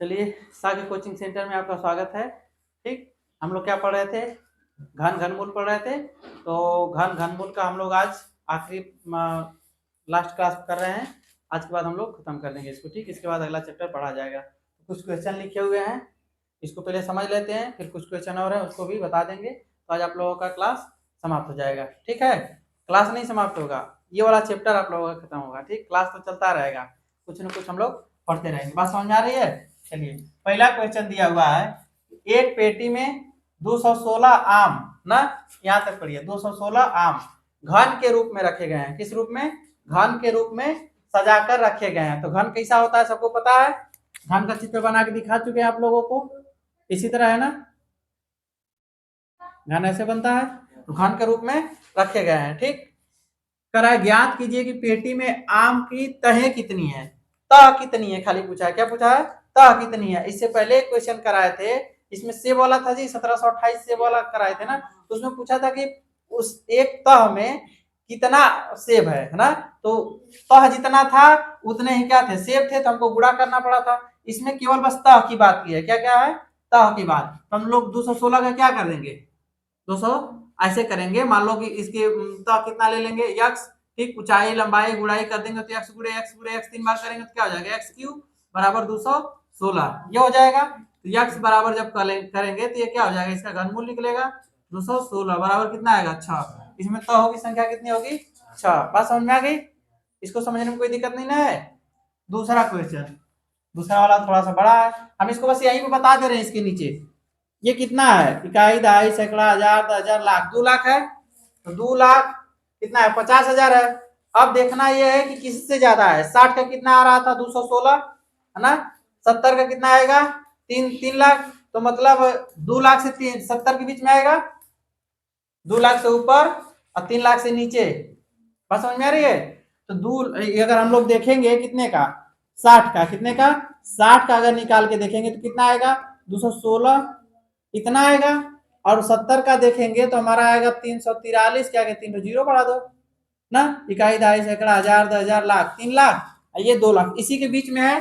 चलिए, सागे coaching centre में आपका स्वागत है। ठीक, हम लोग क्या पढ़ रहे थे? घन घनमूल पढ़ रहे थे। तो घन घनमूल का हम लोग आज आखिरी लास्ट क्लास कर रहे हैं। आज के बाद हम लोग खत्म कर देंगे इसको। ठीक, इसके बाद अगला चैप्टर पढ़ा जाएगा। तो कुछ क्वेश्चन लिखे हुए हैं, इसको पहले समझ लेते हैं, फिर कुछ क्वेश्चन और है उसको भी बता देंगे। तो आज आप लोगों का क्लास समाप्त हो जाएगा। ठीक है, क्लास नहीं समाप्त होगा, ये वाला चैप्टर आप लोगों का खत्म होगा। ठीक, क्लास तो चलता रहेगा, कुछ न कुछ हम लोग पढ़ते रहेंगे। बात समझ में आ रही है? चलिए, पहला क्वेश्चन दिया हुआ है, एक पेटी में 216 आम, ना यहाँ तक पढ़िए, 216 आम घन के रूप में रखे गए हैं। किस रूप में? घन के रूप में सजाकर रखे गए हैं। तो घन कैसा होता है सबको पता है, घन का चित्र बना के दिखा चुके हैं आप लोगों को। इसी तरह है ना, घन ऐसे बनता है, तो घन के रूप में रखे गए हैं। ठीक, करा ज्ञात कीजिए कि पेटी में आम की तहें कितनी है, तह कितनी है, खाली पूछा है। क्या पूछा है? तह कितनी है। इससे पहले क्वेश्चन कराए थे, इसमें सेब वाला था जी, 1728 सेब वाला कराए थे ना। तो उसमें पूछा था कि उस एक तह में कितना सेब है ना। तो तह जितना था उतने ही क्या थे, सेब थे, तो हमको गुणा करना पड़ा था। इसमें केवल बस तह की बात की है। क्या क्या है? तह की बात। तो हम लोग 216 का क्या कर देंगे, 200 ऐसे करेंगे। मान लो कि इसके तह कितना ले लेंगे, यक्स। ठीक, ऊंचाई लंबाई गुणाई कर देंगे तो एक्स गुणे एक्स गुणे एक्स 3 बार करेंगे तो क्या हो जाएगा, एक्स क्यूब बराबर 216, ये हो जाएगा। तो यक्स बराबर जब करेंगे तो ये क्या हो जाएगा, इसका घनमूल निकलेगा 216 बराबर कितना आएगा, 6। इसमें तह की संख्या कितनी होगी, 6। बात समझ में आ गई? इसको समझने में कोई दिक्कत नहीं ना है। दूसरा क्वेश्चन, दूसरा वाला थोड़ा सा बड़ा है, हम इसको बस यहीं पे बता दे रहे हैं। इसके नीचे ये कितना है, इकाई दहाई सैकड़ा हजार 10,000 लाख, 2 लाख है। तो 2 लाख कितना है, 50,000 है। अब देखना यह है कि किससे ज्यादा है। 60 का कितना आ रहा था, 216 है ना। 70 का कितना आएगा, 3 लाख। तो मतलब 2 लाख से 70 के बीच में आएगा, 2 लाख से ऊपर और 3 लाख से नीचे। बात समझ में आ रही है? तो अगर हम लोग देखेंगे कितने का, 60 का, कितने का, 60 का अगर निकाल के देखेंगे तो कितना आएगा, 216 इतना आएगा। और 70 का देखेंगे तो हमारा आएगा 343। क्या कहते हैं, 3 जीरो बढ़ा दो ना। इकाई दहाई सैकड़ा हजार 10,000 लाख, 3 लाख, ये 2 लाख, इसी के बीच में है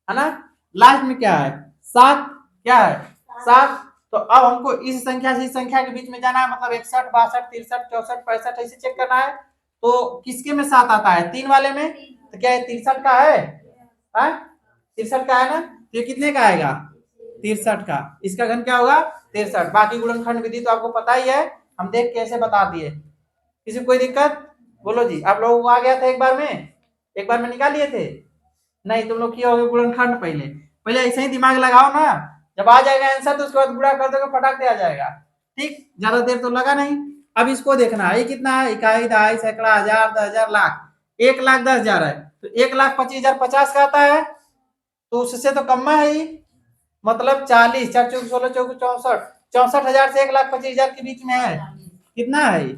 ना। लास्ट में क्या है, 7। क्या है, 7। तो अब हमको इस संख्या से इस संख्या के बीच में जाना है, मतलब 61 62 63 64 65 ऐसे चेक करना है। तो किसके में 7 आता है, 3 वाले में। तो क्या है, 63 का है, 63 का है ना। तो ये कितने का आएगा, 63 का। इसका घन क्या होगा, 63। बाकी गुणनखंड विधि तो आपको पता ही है, हम देख कैसे बता दिए। किसी को कोई दिक्कत? बोलो जी, आप लोगों को आ गया था एक बार में निकाल लिए थे? नहीं, तुम लोग किए होगे गुणनखंड। पहले पहले ऐसे ही दिमाग लगाओ ना, जब आ जाएगा आंसर तो उसके बाद गुणा कर दोगे, फटाक से आ जाएगा। ठीक, ज्यादा देर तो लगा नहीं। अब इसको देखना है, ये कितना है, इकाई दहाई सैकड़ा हजार 10,000 लाख, 1,10,000 है। तो 1,25,000 50 का आता है, तो उससे तो कम है ही। मतलब 40, 4 चौक 16 चौक 64, 64,000 से 1,25,000 के बीच में है। कितना है,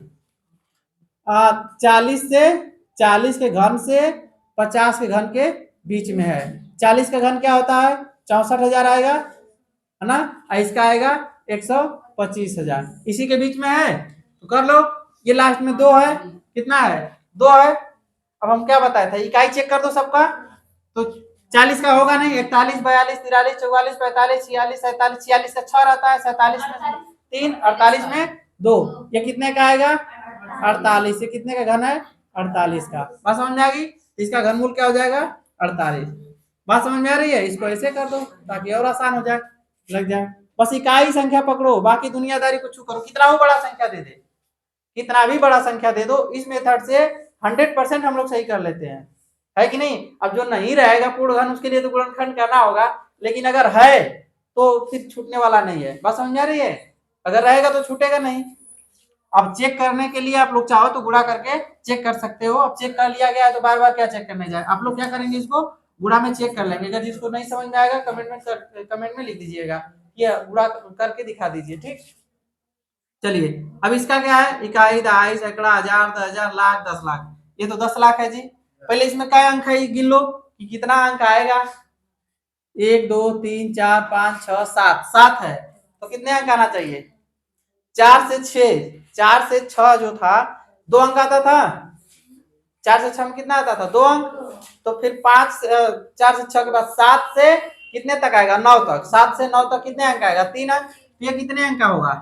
40 से, 40 के घन से 50 के घन के बीच में है। 40 का घन क्या होता है, 64,000 आएगा है ना। इसका आएगा 125,000, इसी के बीच में है। तो कर लो, ये लास्ट में 2 है, कितना है, 2 है। अब हम क्या बताए थे, इकाई चेक कर दो सबका। तो 40 का होगा नहीं, 41 42 43 44 45 46 47 46 का 6 रहता है, 47 में 3, 48 में 2, ये कितने का आएगा, 48। ये कितने का घन है, 48 का। बात समझ में आ गई? इसका घनमूल क्या हो जाएगा, 48। बात समझ में आ रही है? इसको ऐसे कर दो ताकि और आसान हो जाए, लग जाए। बस इकाई संख्या पकड़ो, बाकी दुनियादारी कुछ करो। कितना भी बड़ा संख्या दे दे, कितना भी बड़ा संख्या दे दो, इस मेथड से 100% हम लोग सही कर लेते हैं, है कि नहीं। अब जो नहीं रहेगा पूर्ण घन, उसके लिए तो गुणनखंड करना होगा, लेकिन अगर है तो फिर छूटने वाला नहीं है। बात समझ आ रही है? अगर रहेगा तो छूटेगा नहीं। अब चेक करने के लिए आप लोग चाहो तो गुणा करके चेक कर सकते हो। अब चेक कर लिया गया है तो बार बार क्या चेक करने जाए। आप लोग क्या करेंगे, इसको गुणा में चेक कर लेंगे। अगर जिसको नहीं समझ में आएगा कमेंट में लिख दीजिएगा, ये गुणा करके दिखा दीजिए। ठीक, चलिए अब इसका क्या है, इकाई दहाई सैकड़ा हजार 10,000 लाख 10 लाख, ये तो 10 लाख है जी। पहले इसमें क्या अंक है, गिन लो कि कितना अंक आएगा। 1 2 3 4 5 6 7, 7 है। तो कितने अंक आना चाहिए, 4 से 6, 4 से 6 जो था 2 अंक आता था। 4 से 6 में कितना आता था, 2 अंक। तो फिर 4 से 6 के बाद 7 से कितने तक आएगा? 9 तक। 7 से 9 तक कितने अंक आएगा? 3 अंक। तो ये कितने अंक का होगा?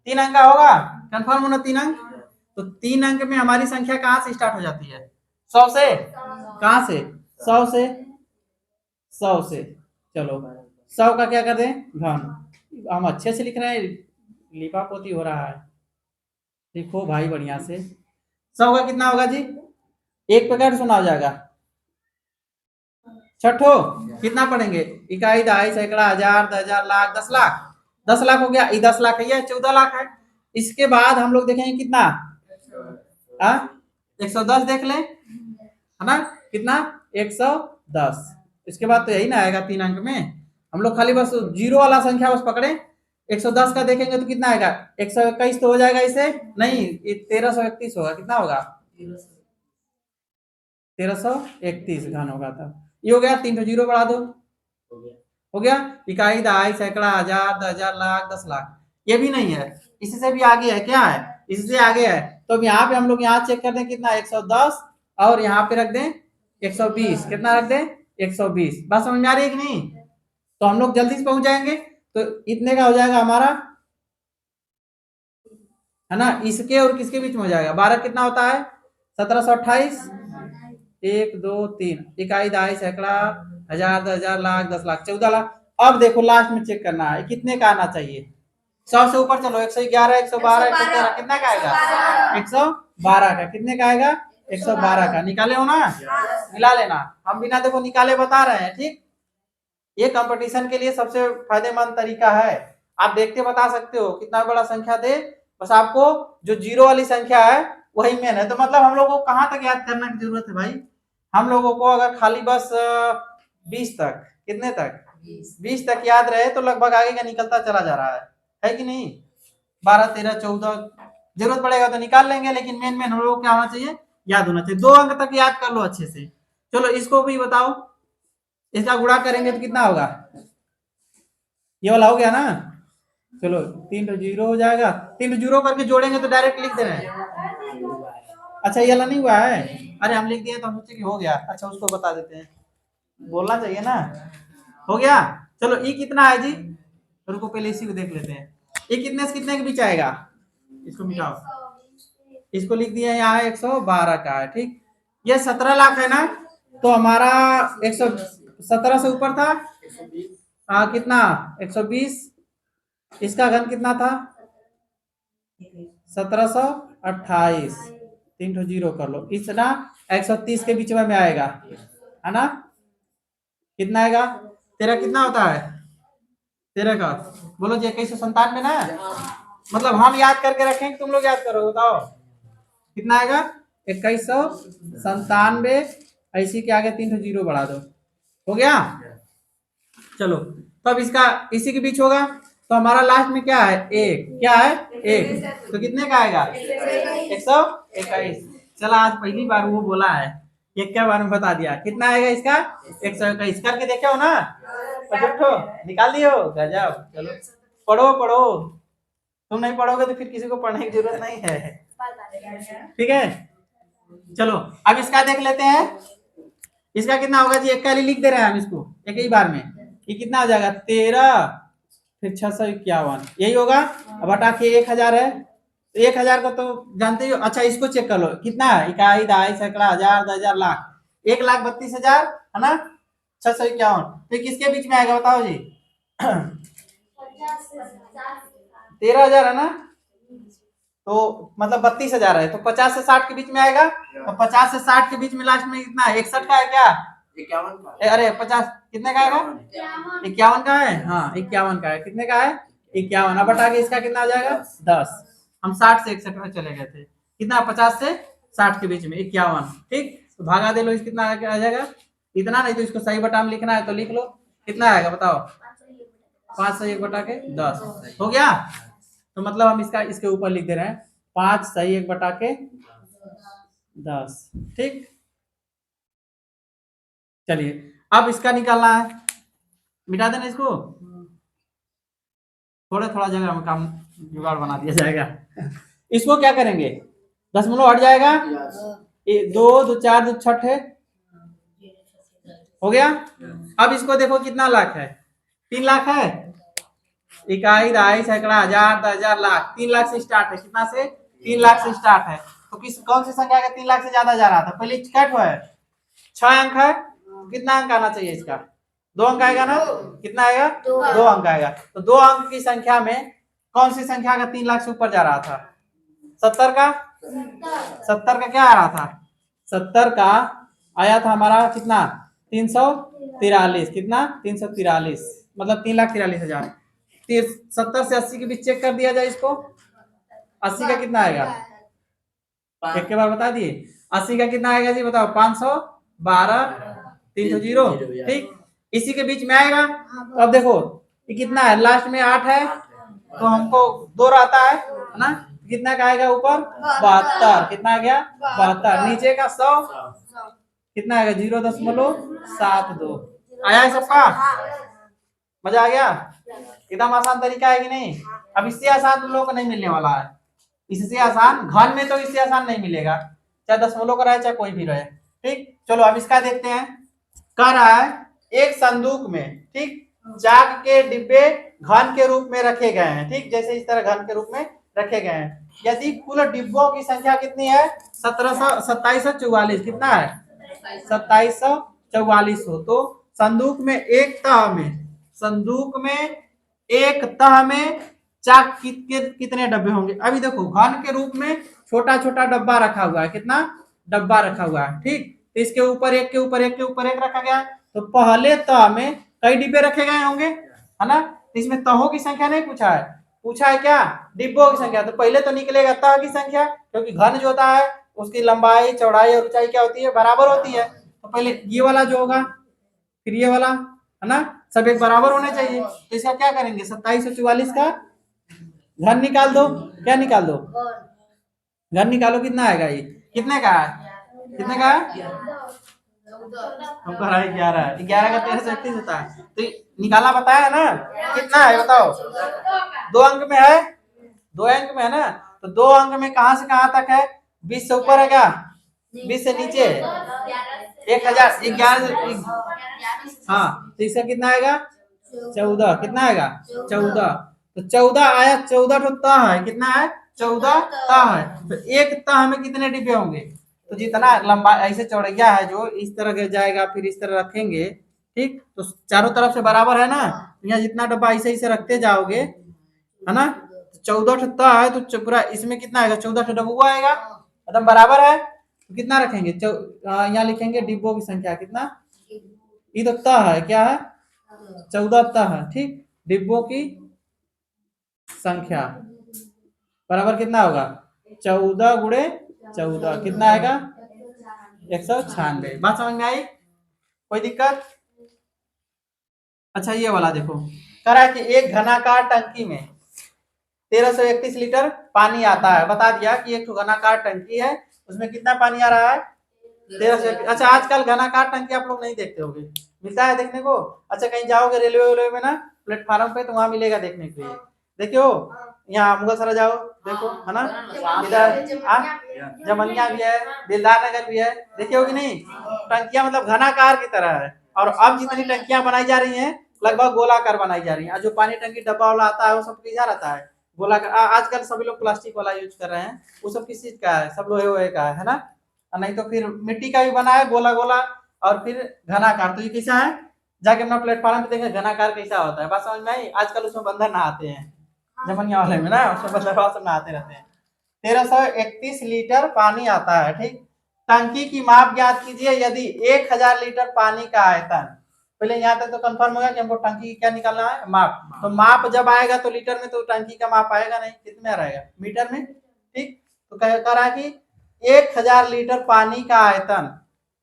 3 अंक का होगा। कंफर्म हो ना? 3 अंक। तो 3 अंक में हमारी संख्या कहाँ से स्टार्ट हो जाती है? 100 से। कहाँ से? 100 से। 100 से। चलो 100 का क्या कर दें? घन। हम अच्छे से लिख रहे हैं, लिपा पोती हो रहा है। लिखो भाई बढ़िया से। 100 का कितना होगा जी? एक पैकेट सुना हो जाएगा। छठो कितना पढ़ेंगे? इकाई, दहाई, सैकड़ा, हजार, 10,000, लाख, 10 लाख। 10 लाख हो गया। ये 10 लाख है, ये 14 लाख है। इसके बाद हम लोग देखेंगे कितना? 110 देख लें, है ना? कितना? 110। इसके बाद तो यही ना आएगा 3 अंक में। हम लोग खाली बस जीरो वाला संख्या बस पकड़े। 110 का देखेंगे तो कितना आएगा? 121 तो हो जाएगा इसे नहीं, 1331 होगा। कितना होगा? 1331 घन होगा। तब ये हो गया। 3 जीरो बढ़ा दो, हो गया। इकाई, दहाई, सैकड़ा, हजार, 10,000, लाख, 10 लाख। ये भी नहीं है, इससे भी आगे है। क्या है? इससे आगे है। तो अब यहाँ पे हम लोग यहाँ चेक कर दें कितना? 110 और यहाँ पे रख दें 120। कितना रख दें? 120। बात समझ में आ रही है कि नहीं? तो हम लोग जल्दी से पहुंच जाएंगे। तो इतने का हो जाएगा हमारा, है ना? इसके और किसके बीच में हो जाएगा? 12 कितना होता है? 1728। 1 2 3 इकाई, दहाई, सैकड़ा, हजार, 10,000, लाख, 10 लाख, 14 लाख। अब देखो लास्ट में चेक करना है कितने का आना चाहिए। 100 से ऊपर चलो। 111, 112, 113 कितना का आएगा? 112 का। कितने का आएगा? 112 का। निकाले हो ना? मिला लेना। हम बिना देखो निकाले बता रहे हैं, ठीक। ये कंपटीशन के लिए सबसे फायदेमंद तरीका है। आप देखते बता सकते हो कितना बड़ा संख्या दे, बस आपको जो जीरो वाली संख्या है वही मेन है। तो मतलब हम लोगों को कहाँ तक याद करने की जरूरत है भाई? हम लोगों को अगर खाली बस 20 तक, कितने तक? 20 तक याद रहे तो लगभग आगे का निकलता चला जा रहा है कि नहीं? 12, 13, 14 जरूरत पड़ेगा तो निकाल लेंगे, लेकिन मेन मेन हम लोग को क्या होना चाहिए? याद होना चाहिए। 2 अंक तक याद कर लो अच्छे से। चलो इसको भी बताओ, इसका गुणा करेंगे तो कितना होगा? ये वाला हो गया ना? चलो 3 तो जीरो हो जाएगा। 3 तो जीरो करके जोड़ेंगे तो डायरेक्ट लिख दे रहे हैं। अच्छा ये वाला नहीं हुआ है? अरे हम लिख दिए तो हम सोचे कि हो गया। अच्छा उसको बता देते हैं, बोलना चाहिए ना। हो गया। चलो ई कितना है जी? रुको पहले इसी को देख लेते हैं। ये कितने से कितने के बीच आएगा? इसको मिटाओ। इसको लिख दिया यहाँ 112 का है, ठीक। ये 17 लाख है ना? तो हमारा 117 से ऊपर था कितना? 120। इसका घन कितना था? 1728। 3 जीरो कर लो। इतना 130 के बीच में आएगा, है ना? कितना आएगा? तेरा कितना होता है? तेरह का बोलो जी। 2197 ना? मतलब हम याद करके रखें, तुम लोग याद करो, बताओ कितना आएगा? 2197। ऐसी के आगे 3 जीरो बढ़ा दो, हो गया। चलो तो अब इसका इसी के बीच होगा तो हमारा लास्ट में क्या है? एक। क्या है? एक। तो कितने का आएगा? 121। चला आज पहली बार वो बोला है, एक क्या बार में बता दिया। कितना आएगा इसका? 121 करके देखे हो ना? निकाल दिए हो? गजब। चलो पढ़ो पढ़ो, तुम नहीं पढ़ोगे तो फिर किसी को पढ़ने की जरूरत नहीं है, ठीक है। चलो अब इसका देख लेते हैं। इसका कितना होगा जी? एक का लिख दे रहे हैं हम इसको एक ही बार में। ये कितना हो जाएगा? 13 फिर 651 यही होगा। अब हटा के 1000 है तो 1000 को तो जानते ही हो। अच्छा इसको चेक कर लो कितना है? इकाई, दहाई, सैकड़ा, हजार, 10,000, लाख। 1,32,000 है ना? 651 तो किसके बीच में आएगा बताओ जी? 13,000 है ना? तो मतलब 32,000 है तो 50 से 60 के बीच में आएगा। तो 50 से 60 के बीच में लास्ट में कितना? 61 का है क्या? 51 का। अरे 50 कितने का आएगा? 51 का है। हाँ 51 का है। कितने का है? 51। अब हटा के इसका कितना आ जाएगा? 10। हम 60 से 61 में चले गए थे। कितना? 50 से 60 के बीच में 51, ठीक। तो भागा दे लो, इस कितना आ जाएगा? इतना नहीं तो इसको सही बटा में लिखना है तो लिख लो। कितना आएगा बताओ? 5 सही 1 बटा के 10 हो गया। तो मतलब हम इसका इसके ऊपर लिख दे रहे हैं 5 सही 1 बटा के 10, ठीक। चलिए अब इसका निकालना है, मिटा देना इसको। थोड़ा थोड़ा जगह में काम जुगाड़ बना दिया जाएगा। इसको क्या करेंगे? 10 हट जाएगा। 2 2 4 2 6 है, हो गया। अब इसको देखो कितना लाख है, 3 लाख है। इकाई, दहाई, सैकड़ा, हजार, 10,000, लाख। 3 लाख से स्टार्ट है, कितना से? 3 लाख से स्टार्ट है। तो कौन सी संख्या का 3 लाख से ज्यादा जा रहा था? पहले क्या हुआ है? 6 अंक है, कितना अंक आना चाहिए इसका? 2 अंक आएगा ना? कितना आएगा? 2 अंक आएगा। तो 2 अंक की संख्या में कौन सी संख्या का 3 लाख से ऊपर जा रहा था? 70 का। 70 का क्या आ रहा था? 70 का आया था हमारा कितना? 343। कितना? 343, मतलब 3,43,000। 70 से 80 के बीच चेक कर दिया जाए इसको। 80 का कितना आएगा? एक के बार बता दिए। 80 का कितना आएगा जी, बताओ? 512, 300, ठीक। इसी के बीच में आएगा। तो अब देखो ये कितना है, लास्ट में 8 है, तो हमको 2 रहता है ना। कितना का आएगा ऊपर? 72। कितना आ गया? 72। नीचे का 100 कितना आएगा? 0.72 आया है सबका? मजा आ गया? एकदम आसान तरीका है कि नहीं? अब इससे आसान तुम लोगों को नहीं मिलने वाला है। इससे आसान घन में तो इससे आसान नहीं मिलेगा, चाहे दशमलव का रहे चाहे कोई भी रहे। ठीक, चलो अब इसका देखते हैं। कह रहा है एक संदूक में, ठीक, चाक के डिब्बे घन के रूप में रखे गए हैं। ठीक, जैसे इस तरह घन के रूप में रखे गए हैं। यदि कुल डिब्बों की संख्या कितनी है? 2744। कितना है? 2744 हो तो संदूक में एक तह में चाक कितने डब्बे होंगे? अभी देखो घन के रूप में छोटा छोटा डब्बा रखा हुआ है। कितना डब्बा रखा हुआ है? ठीक, तो इसके ऊपर एक के ऊपर एक के ऊपर एक रखा गया। तो पहले तह में कई डिब्बे रखे गए होंगे, है ना। तो इसमें तहों की संख्या नहीं पूछा है, पूछा है क्या? डिब्बों की संख्या। तो पहले तो निकलेगा तह की संख्या, क्योंकि घन जो होता है उसकी लंबाई, चौड़ाई और ऊंचाई क्या होती है? बराबर होती है। तो पहले ये वाला जो होगा, फिर ये वाला, है ना, सब एक बराबर होने चाहिए। तो इसका क्या करेंगे? 2744 का घन निकाल दो। क्या निकाल दो? घन निकालो। कितना आएगा ये? कितने का है? कितने का है? हमको 11। 11 का 1331 होता है। तो निकालना बताया ना, कितना है बताओ? 2 अंक में है, 2 अंक में है ना। तो 2 अंक में कहां से कहां तक है? 20 से ऊपर है क्या? 20 से नीचे 1011। हाँ, तो इसका कितना आएगा? 14। कितना आएगा? 14। तो 14 आया। 14 तो तह है। कितना है? 14 तह है। तो एक तह में कितने डिब्बे होंगे? तो जितना लंबा ऐसे चौड़ैया है जो इस तरह के जाएगा, फिर इस तरह रखेंगे, ठीक, तो चारों तरफ से बराबर है ना। यहाँ जितना डब्बा ऐसे ऐसे रखते जाओगे, है ना। 14 तह है तो पूरा इसमें कितना आएगा? 14 डब्बा आएगा, एकदम बराबर है। तो कितना रखेंगे? यहाँ लिखेंगे डिब्बों की संख्या। कितना? ये तो तह है, क्या है? 14 तह है। ठीक, डिब्बों की संख्या बराबर कितना होगा? 14 गुणे 14 कितना आएगा? 196। बात समझ में आई? कोई दिक्कत? अच्छा ये वाला देखो, कह रहा है कि एक घनाकार टंकी में 1331 लीटर पानी आता है। बता दिया कि एक घनाकार टंकी है, उसमें कितना पानी आ रहा है? 1331। अच्छा, आजकल घनाकार टंकी आप लोग नहीं देखते होगे, मिलता है देखने को? अच्छा, कहीं जाओगे रेलवे में ना, प्लेटफार्म पे, तो वहां मिलेगा देखने के लिए। देखियो, यहाँ मुगलसराय जाओ, देखो, है ना। इधर जमनिया भी है, दिलदार नगर भी है, देखे हो कि नहीं? टंकियां मतलब घनाकार की तरह है। और अब जितनी टंकियां बनाई जा रही हैं लगभग गोलाकार बनाई जा रही है। जो पानी टंकी डब्बा वाला आता है वो सब कैसा रहता है? गोलाकार। आजकल सभी लोग प्लास्टिक वाला यूज कर रहे हैं, वो सब किस चीज का है? सब लोहे वोहे का है ना। नहीं तो फिर मिट्टी का भी बना है, गोला गोला, और फिर घनाकार। तो ये कैसा है? जाके अपना प्लेटफॉर्म पे देखें घनाकार कैसा होता है। बात समझ में आई? आजकल उसमें बंदर नहाते हैं, जमनिया वाले में ना, उसमें बंदर सब नहाते रहते हैं। 1331 लीटर पानी आता है। ठीक, टंकी की माप ज्ञात कीजिए यदि 1000 लीटर पानी का आयतन। पहले यहाँ तक तो कंफर्म हो गया कि हमको टंकी की क्या निकालना है? माप। तो माप जब आएगा तो लीटर में तो टंकी का माप आएगा नहीं, कितने रहेगा? मीटर में। ठीक, तो कह रहा है कि 1000 लीटर पानी का आयतन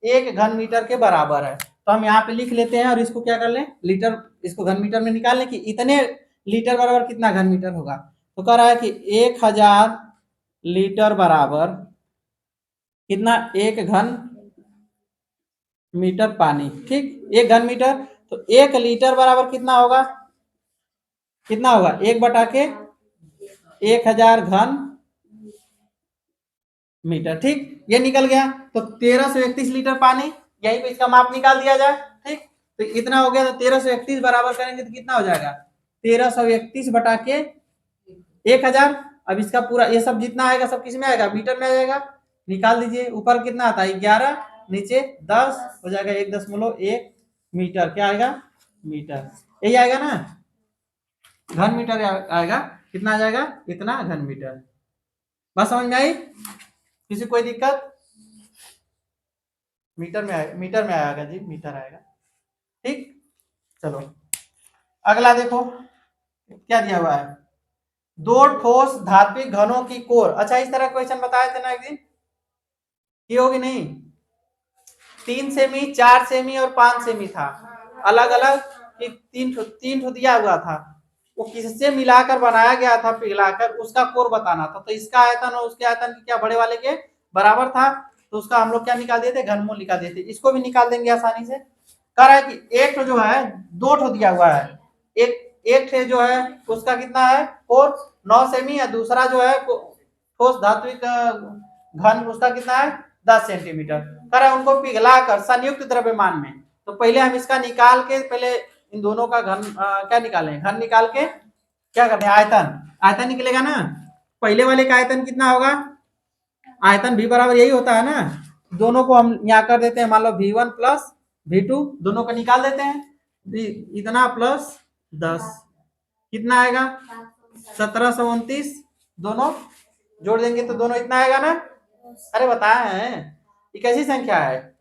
1 घन मीटर के बराबर है। तो हम यहाँ पे लिख लेते हैं और इसको क्या कर लें? लीटर, इसको घन मीटर में निकाल लें कि इतने लीटर बराबर कितना घन मीटर होगा। तो कह रहा है कि 1000 लीटर बराबर कितना? 1 घन मीटर पानी। ठीक, 1 घन मीटर, तो 1 लीटर बराबर कितना होगा? कितना होगा? 1/के 1000 घन मीटर। ठीक, ये निकल गया। तो 1331 लीटर पानी, यहीं पे इसका माप निकाल दिया जाए। ठीक, तो इतना हो गया, तो 1331 बराबर करेंगे तो कितना हो जाएगा, 1331 बटा के 1000। अब इसका पूरा ये सब जितना आएगा सब किस में आएगा, मीटर में आ जाएगा। निकाल दीजिए, ऊपर कितना आता है 11, नीचे 10 हो जाएगा 1.1 मीटर। क्या आएगा, मीटर। यही आएगा ना, घन मीटर आएगा। कितना आ जाएगा, इतना घन मीटर। बस समझ में आई, किसी कोई दिक्कत? मीटर में आएगा, मीटर में आएगा जी, मीटर आएगा। ठीक, चलो अगला देखो क्या दिया हुआ है, दो ठोस धात्विक घनों की कोर। अच्छा, इस तरह क्वेश्चन बताए थे ना एक दिन, की होगी नहीं, 3 सेमी, 4 सेमी और 5 सेमी था, अलग अलग कि तीन ठो दिया हुआ था, वो किससे मिलाकर बनाया गया था, पिघलाकर, उसका कोर बताना था। तो इसका आयतन और उसके आयतन की क्या बड़े वाले के बराबर था, तो उसका हम लोग क्या निकाल देते, घनमूल निकाल देते। इसको भी निकाल देंगे आसानी से। कह रहा है कि एक ठो जो है, दो ठो दिया हुआ है, एक ठे जो है उसका कितना है, कोर 9 सेमी है, दूसरा जो है ठोस धात्विक घन उसका कितना है 10 सेंटीमीटर। कह रहा है उनको पिघलाकर संयुक्त द्रव्यमान में। तो पहले हम इसका निकाल के, पहले इन दोनों का घन क्या निकालें, घन निकाल के क्या करते हैं, आयतन, आयतन निकलेगा ना। पहले वाले का आयतन कितना होगा, आयतन भी बराबर यही होता है ना, दोनों को हम यहाँ कर देते हैं, मान लो V1 प्लस V2, दोनों को निकाल देते हैं, इतना प्लस 10 कितना आएगा 1729, दोनों जोड़ देंगे तो दोनों इतना आएगा ना। अरे बताए हैं, ये कैसी संख्या है,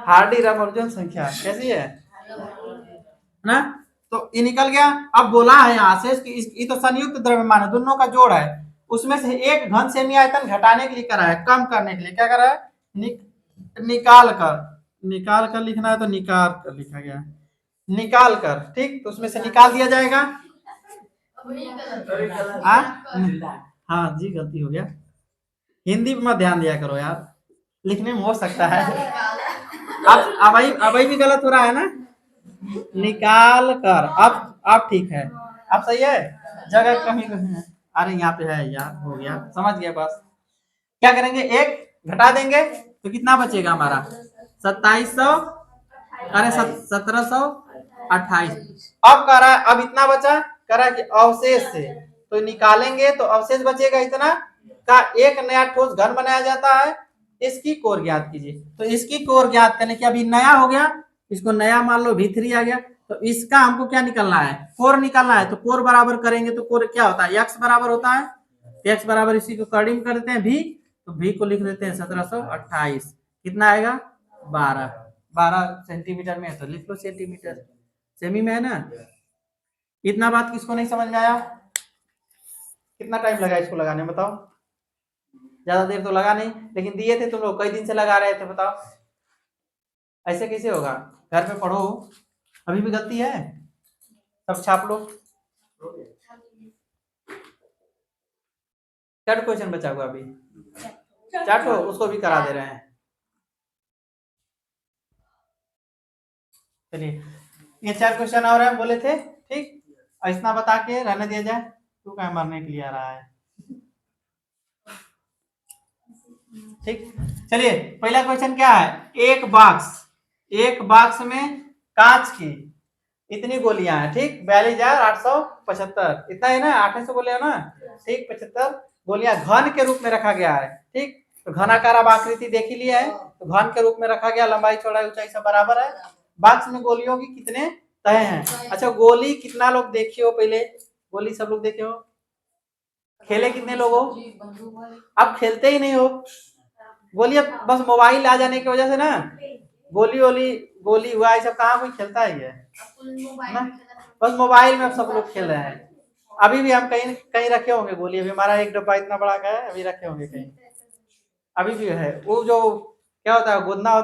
हार्डी रामानुजन संख्या कैसी है ना। तो ये निकल गया। अब बोला है यहाँ से कि ये तो संयुक्त द्रव्यमान है, दोनों का जोड़ है, उसमें से एक घन सेमी आयतन घटाने के लिए करा है, कम करने के लिए क्या करा है, निकाल कर लिखना है तो निकाल कर लिखा गया, निकाल कर। ठीक, तो उसमें से निकाल दिया जाएगा। हाँ जी, गलती हो गया, हिंदी में मत ध्यान दिया करो यार, लिखने में हो सकता है। अब भी गलत हो रहा है ना, निकाल कर। अब ठीक है, अब सही है, जगह कहीं कहीं है। अरे यहाँ पे है यार, हो गया, समझ गया। बस क्या करेंगे, एक घटा देंगे तो कितना बचेगा हमारा 2700, अरे 1728। अब कह रहा है, अब इतना बचा, कह रहा है कि अवशेष से तो निकालेंगे तो अवशेष बचेगा इतना का एक नया ठोस घन बनाया जाता है, इसकी कोर ज्ञात कीजिए। तो इसकी कोर ज्ञात करने के, अभी नया हो गया, इसको नया मान लो V3 आ गया, तो इसका हमको क्या निकलना है, कोर निकालना है। तो कोर बराबर करेंगे तो कोर क्या होता है, x बराबर होता है, x बराबर इसी को कर्डिंग कर देते हैं v, तो v को लिख देते हैं 1728, कितना आएगा 12 सेंटीमीटर में है, तो लिख लो सेंटीमीटर, सेमी में है ना। इतना बात किसको नहीं समझ में आया, कितना टाइम लगा इसको लगाने में बताओ, ज्यादा देर तो लगा नहीं, लेकिन दिए थे तुम लोग, कई दिन से लगा रहे थे, बताओ ऐसे कैसे होगा, घर पे पढ़ो, अभी भी गलती है, सब छाप लो। क्या क्वेश्चन बचा हुआ अभी, चाटो, उसको भी करा दे रहे हैं। चलिए, ये 4 क्वेश्चन और है बोले थे, ठीक, ऐसा बता के रहने दिया जाए, तू क्या मरने के लिए आ रहा है। ठीक, चलिए पहला क्वेश्चन क्या है, एक बॉक्स में कांच की इतनी गोलियां हैं, ठीक, 42,875, इतना है ना, 800 गोलियां ना, ठीक, 75 गोलियां घन के रूप में रखा गया है। ठीक, तो घनाकार अब आकृति देख ही लिया है, तो घन के रूप में रखा गया, लंबाई चौड़ाई ऊंचाई सब बराबर है। बॉक्स में गोलियों की कितने तह हैं, अच्छा गोली कितना लोग देखे हो, पहले गोली सब लोग देखे हो, खेले कितने लोग हो, अब खेलते ही नहीं हो गोली, अब बस मोबाइल आ जाने की वजह से ना गोली हुआ ये सब कहाँ कोई खेलता ही है ना, बस मोबाइल में अब सब लोग खेल रहे हैं। अभी भी हम कहीं कहीं रखे होंगे गोली, अभी हमारा एक डब्बा इतना बड़ा का है, अभी रखे होंगे कहीं, अभी भी है। वो जो क्या होता है, गोदना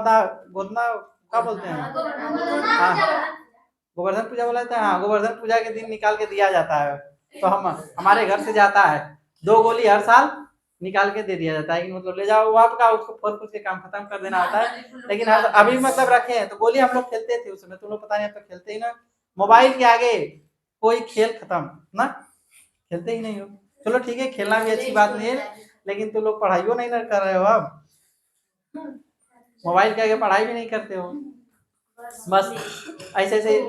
क्या बोलते हैं, हाँ, गोवर्धन पूजा बोला जाता है, हाँ, गोवर्धन पूजा के दिन निकाल के दिया जाता है, तो हमारे घर से जाता है 2 गोली हर साल निकाल के दे दिया जाता है, कि मतलब ले जाओ, वो आपका उसको फोड़ फूट के काम खत्म कर देना होता है। लेकिन अभी मतलब रखे हैं, तो गोली हम लोग खेलते थे उस समय, तुम लोग पता नहीं, अब तो खेलते ही ना, मोबाइल के आगे कोई खेल खत्म ना, खेलते ही नहीं हो। चलो ठीक है, खेलना भी अच्छी बात नहीं है, लेकिन तुम लोग पढ़ाइयो नहीं कर रहे हो, अब मोबाइल के आगे पढ़ाई भी नहीं करते हो, बस ऐसे ऐसे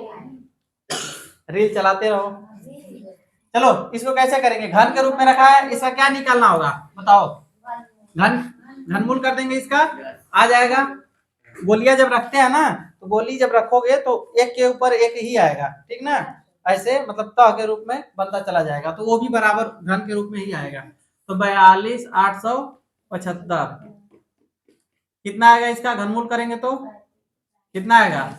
रील चलाते रहो। चलो इसको कैसे करेंगे, घन के रूप में रखा है, इसका क्या निकालना होगा बताओ। घन घनमूल कर देंगे इसका, आ जाएगा। गोलियां जब रखते हैं ना, तो गोली जब रखोगे तो एक के ऊपर एक ही आएगा, ठीक ना। ऐसे मतलब त के रूप में बनता चला जाएगा, तो वो भी बराबर घन के रूप में ही आएगा। तो 42,875 कितना आएगा, इसका घनमूल करेंगे तो कितना आएगा,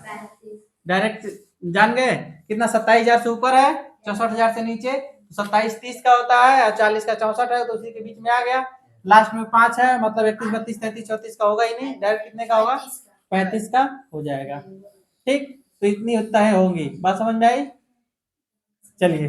डायरेक्ट जान गए कितना, 27,000 से ऊपर है, 64,000 से नीचे, 27 30 का होता है और 40 का 64 है, तो उसी के बीच में आ गया। लास्ट में 5 है, मतलब 31 32 33 34 का होगा ही नहीं, डायरेक्ट कितने का होगा, 35 का हो जाएगा। ठीक, तो इतनी होता है होंगी, बात समझ में आई। चलिए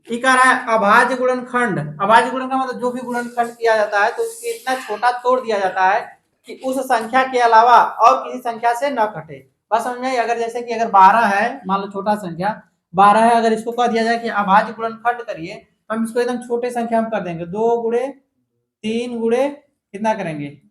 ये कह रहा है अभाज्य गुणनखंड। अभाज्य गुणन का मतलब जो भी गुणनखंड किया जाता है तो उसके इतना छोटा तोड़ दिया जाता है कि उस संख्या के अलावा और किसी संख्या से न घटे। बस समझ में, अगर जैसे कि अगर 12 है, मान लो छोटा संख्या 12 है, अगर इसको कह दिया जाए कि अभाज्य गुणनखंड करिए, तो हम इसको एकदम छोटे संख्या में कर देंगे, 2 गुणे 3 गुणे कितना करेंगे,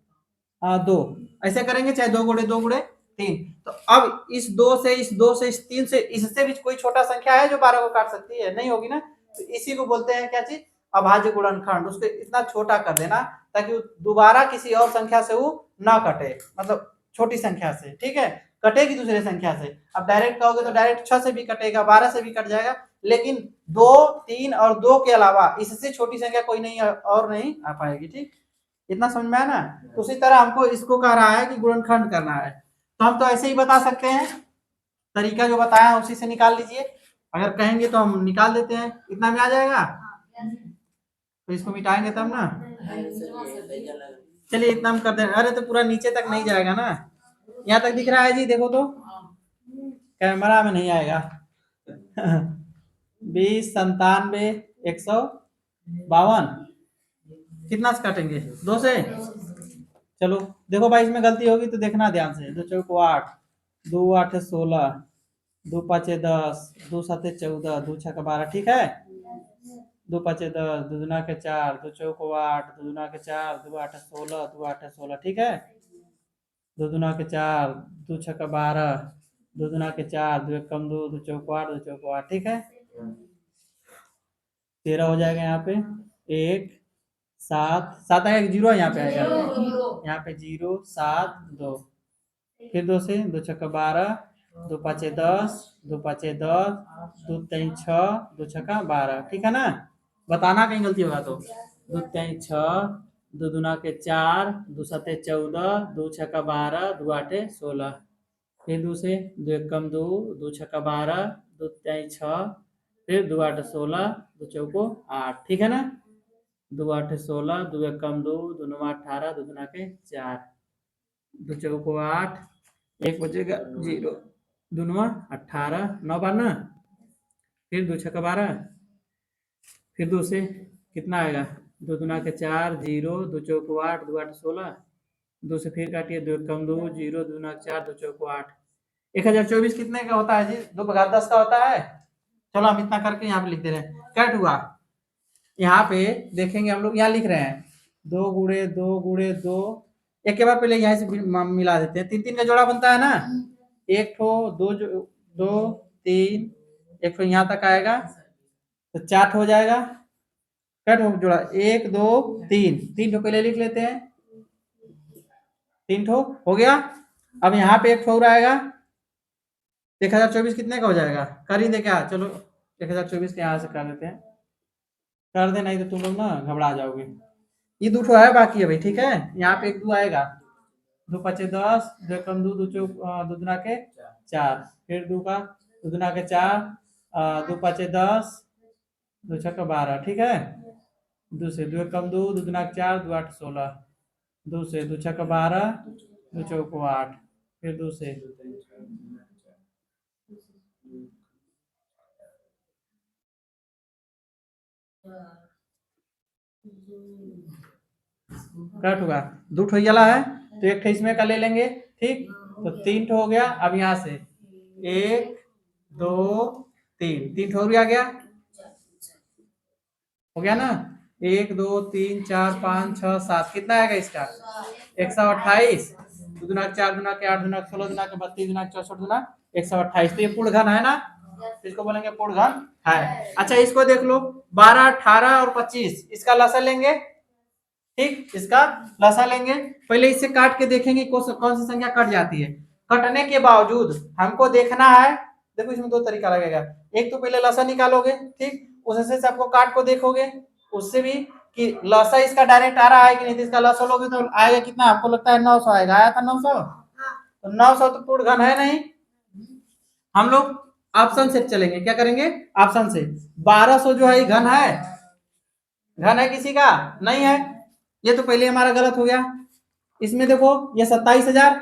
2 ऐसे करेंगे, चाहे 2 गुणे 2 गुणे 3। तो अब इस 2 से इस 2 से इस 3 से इससे भी कोई छोटा संख्या है जो 12 को काट सकती है, नहीं होगी ना। तो इसी को बोलते हैं क्या चीज, अभाज्य गुणनखंड। उसको इतना छोटा कर देना ताकि दोबारा किसी और संख्या से वो ना कटे, मतलब छोटी संख्या से, ठीक है, कटेगी दूसरे संख्या से। अब डायरेक्ट कहोगे तो डायरेक्ट 6 से भी कटेगा, 12 से भी कट जाएगा, लेकिन 2 3 और 2 के अलावा इससे छोटी संख्या कोई नहीं और नहीं आ पाएगी। ठीक, इतना समझ में आया ना। तो उसी तरह हमको इसको कह रहा है कि गुणनखंड करना है, तो हम तो ऐसे ही बता सकते हैं, तरीका जो बताया है उसी से निकाल लीजिए। अगर कहेंगे तो हम निकाल देते हैं, इतना में आ जाएगा, तो इसको मिटाएंगे तब ना। चलिए इतना हम कर दें, अरे तो पूरा नीचे तक नहीं जाएगा ना, यहाँ तक दिख रहा है जी, देखो तो कैमरा में नहीं आएगा। 20 97 152 कितना से काटेंगे, 2 से। चलो देखो भाई, इसमें गलती होगी तो देखना ध्यान से। 2 चौको 8, 2 8 16, 2 5 10, 2 7 14, 2 6 12, ठीक है। 2 5 10, 2 दूना के 4, 2 चौको 8, 2 दूना के 4, 2 8 16, 2 8 16, ठीक है। 2 दूना के 4, 2 6 12, 2 दूना के 4, 2 1 कम 2, 2 चौको 8, 2 चौको 8, ठीक है। 13 हो जाएगा यहाँ पे, 1 7 7 आएगा, 0 यहाँ पे आएगा, यहाँ पे 0 7 2, फिर 2 से 2 छक्का 12, 2 5 10, 2 5 10, 2 3 6, 2 छक्का 12, ठीक है ना। बताना कहीं गलती होगा तो। 2 3 6, 2 दूना के 4, 2 7 14, 2 छक्का 12, 2 8 16, फिर 2 से 2 1 कम 2, 2 छक्का 12, 2 3 6, फिर 2 8 16, 2 चौको 8, ठीक है ना। 2 8 16, 2 1 कम 2, 2 9 18, 2 दूना के 4, 2 चौको 8, 1 बचेगा 0, 2 9 18, 9 बार ना, फिर 2 छक्का 12, फिर 2 से कितना आएगा, 2 दूना के 4, 0, 2 चौको 8, 2 8 16, 2 से फिर काटिए, 2 कम 2, 0, 2 दूना के 4, 2 चौको 8। 1024 कितने का होता है जी, 2 बघात 10 का होता है। चलो हम इतना करके यहाँ पे लिख दे रहे हैं, कट हुआ। यहाँ पे देखेंगे हम लोग, यहाँ लिख रहे हैं 2 गुणे 2 गुणे 2, एक के बाद पहले यहाँ से मिला देते हैं, 3 3 का जोड़ा बनता है ना, एक ठो 2 2 3, एक ठो यहाँ तक आएगा तो 4 ठो हो जाएगा, क्या ठो जोड़ा, 1 2 3, 3 ठो पहले लिख लेते हैं, 3 ठो हो गया। अब यहाँ पे एक ठो और आएगा, 1024 कितने का हो जाएगा, कर ही दे क्या, चलो 1024 के यहाँ से कर देते हैं, कर दे, नहीं तो तुम लोग ना घबरा जाओगे। ये 2 ठो है बाकी अभी, ठीक है। यहाँ पे 1 2 आएगा, 2 5 10, 2 कम 2, 2 चौक 2 दुना के 4, फिर 2 का 2 दुना के 4, 2 5 10, 2 छक्का 12, ठीक है। 2 से 2 कम 2, 2 दुना के 4, 2 8 16, 2 से 2 छक्का 12, 2 चौको 8, फिर 2 से कट होगा, 2 ठो वाला है तो एक ठो इसमें का ले लेंगे, ठीक। तो 3 ठो हो गया। अब यहाँ से 1 2 3, 3 ठो आ गया, हो गया ना। 1 2 3 4 5 6 7, कितना आएगा इसका, 128। 2 दूना 4 दूना 8 दूना 16 दूना 32 दूना 64 दूना 128। तो ये पूर्ण घन है ना, तो इसको बोलेंगे पूर्ण घन है। अच्छा इसको देख लो 12 18 और 25 इसका लसा लेंगे, ठीक, इसका लसा लेंगे। पहले इससे काट के देखेंगे कौन सी संख्या कट जाती है। कटने के बावजूद हमको देखना है, देखो इसमें दो तरीका लगेगा। एक तो पहले लसा निकालोगे, ठीक, उससे से आपको काट को देखोगे, उससे भी कि लसा इसका डायरेक्ट आ रहा है कि नहीं। तो इसका लसा लोगे तो आएगा कितना, आपको लगता है 900 आएगा, आया था 900। तो 900 तो पूर्ण घन है नहीं। हम लोग ऑप्शन से चलेंगे, क्या करेंगे, ऑप्शन से। 1200 जो है घन है, घन है किसी का नहीं है, ये तो पहले हमारा गलत हो गया। इसमें देखो ये 27,000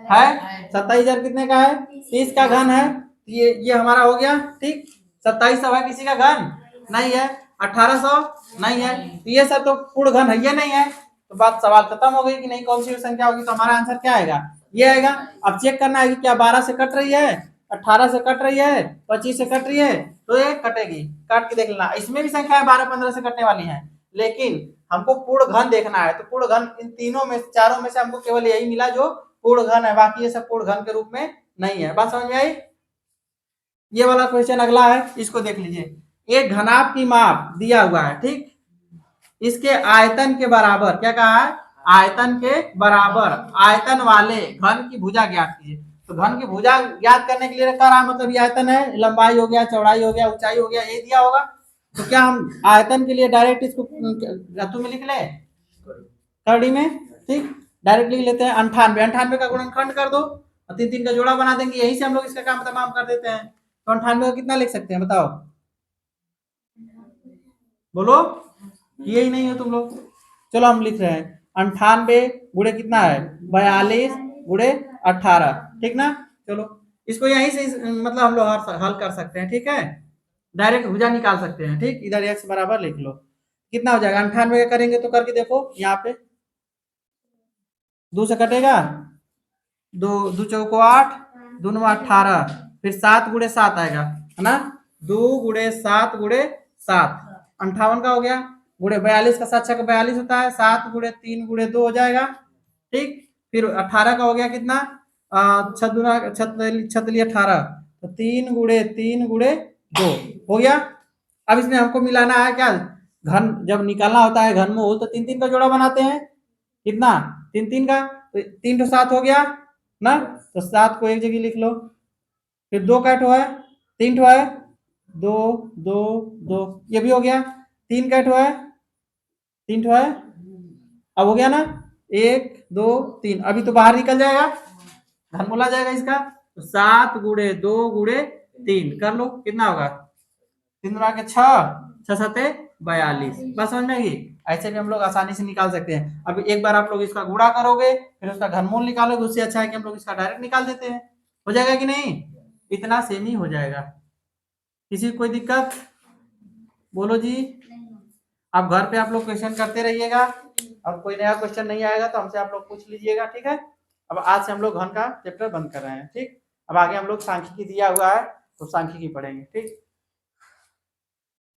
है, 27,000 कितने का है, 30 का घन है, ये हमारा हो गया, ठीक। 2700 है किसी का घन नहीं है, 1800 नहीं है, तो ये सब तो पूर्ण घन है, ये नहीं है। तो बात सवाल खत्म हो गई कि नहीं, कौन सी संख्या होगी। तो हमारा आंसर क्या आएगा, ये आएगा। अब चेक करना है कि क्या 12 से कट रही है, 18 से कट रही है, 25 से कट रही है, तो ये कटेगी, काट के देख लेना। इसमें भी संख्या 12 15 से कटने वाली है, लेकिन हमको पूर्ण घन देखना है। तो पूर्ण घन इन तीनों में चारों में से हमको केवल यही मिला जो पूर्ण घन है, बाकी ये सब पूर्ण घन के रूप में नहीं है। बात समझ में आई। ये वाला क्वेश्चन अगला है, इसको देख लीजिए। एक घनाभ की माप दिया हुआ है, ठीक, इसके आयतन के बराबर, क्या कहा है, आयतन के बराबर आयतन वाले घन की भुजा ज्ञात कीजिए। तो घन की भुजा ज्ञात करने के लिए क्या मतलब, ये आयतन है, लंबाई हो गया, चौड़ाई हो गया, ऊंचाई हो गया, ये दिया होगा। तो क्या हम आयतन के लिए डायरेक्ट इसको धातु में लिख ले, कड़ी में, ठीक, डायरेक्ट लिख लेते हैं 98। 98 का गुणनखंड कर दो और 3 3 का जोड़ा बना देंगे, यही से हम लोग इसका काम तमाम कर देते हैं। तो 98 का कितना लिख सकते हैं बताओ, बोलो, ये ही नहीं है तुम लोग। चलो हम लिख रहे हैं 98 गुणे कितना है, 42 गुणे 18, ठीक ना। चलो इसको यहीं से मतलब हम लोग हल कर सकते हैं, ठीक है, डायरेक्ट भुजा निकाल सकते हैं, ठीक। इधर x बराबर लिख लो, कितना हो जाएगा 98 का करेंगे तो करके देखो, यहाँ पे 2 से कटेगा, 2 2 चौको 8, 2 9 18, फिर 7 गुणे 7 आएगा, है ना, 2 गुणे 7 गुणे 7, 58 का हो गया। गुणे 42 का 7 6 42 होता है, 7 गुणे 3 गुणे 2 हो जाएगा, ठीक। फिर 18 का हो गया कितना, 6 दूना 18, तो 3 गुणे 3 गुणे 2 हो गया। अब इसमें हमको मिलाना है क्या, घन जब निकालना होता है घनमूल तो 3 3 का जोड़ा बनाते हैं, कितना, 3 3 का, तो 3 तो 7 हो गया ना, तो 7 को एक जगह लिख लो। फिर 2 का ठो है, 3 ठो है, 2 2 2, ये भी हो गया। 3 का ठो है, 3 ठो है, अब हो गया ना, 1 2 3, अभी तो बाहर निकल जाएगा, घनमूल आ जाएगा इसका। तो 7 गुणे 2 गुणे 3 कर लो, कितना होगा, 3 गुणा के 6, 6 सते 42। बस समझ में आई। ऐसे भी हम लोग आसानी से निकाल सकते हैं। अभी एक बार आप लोग इसका गुणा करोगे, फिर उसका घनमूल निकालोगे, उससे अच्छा है कि हम लोग इसका डायरेक्ट निकाल देते हैं, हो जाएगा कि नहीं, इतना सेम ही हो जाएगा। किसी को कोई दिक्कत, बोलो जी। अब घर पे आप लोग क्वेश्चन करते रहिएगा, और कोई नया क्वेश्चन नहीं आएगा तो हमसे आप लोग पूछ लीजिएगा, ठीक है। अब आज से हम लोग घन का चैप्टर बंद कर रहे हैं, ठीक। अब आगे हम लोग सांख्यिकी दिया हुआ है तो सांख्यिकी पढ़ेंगे, ठीक।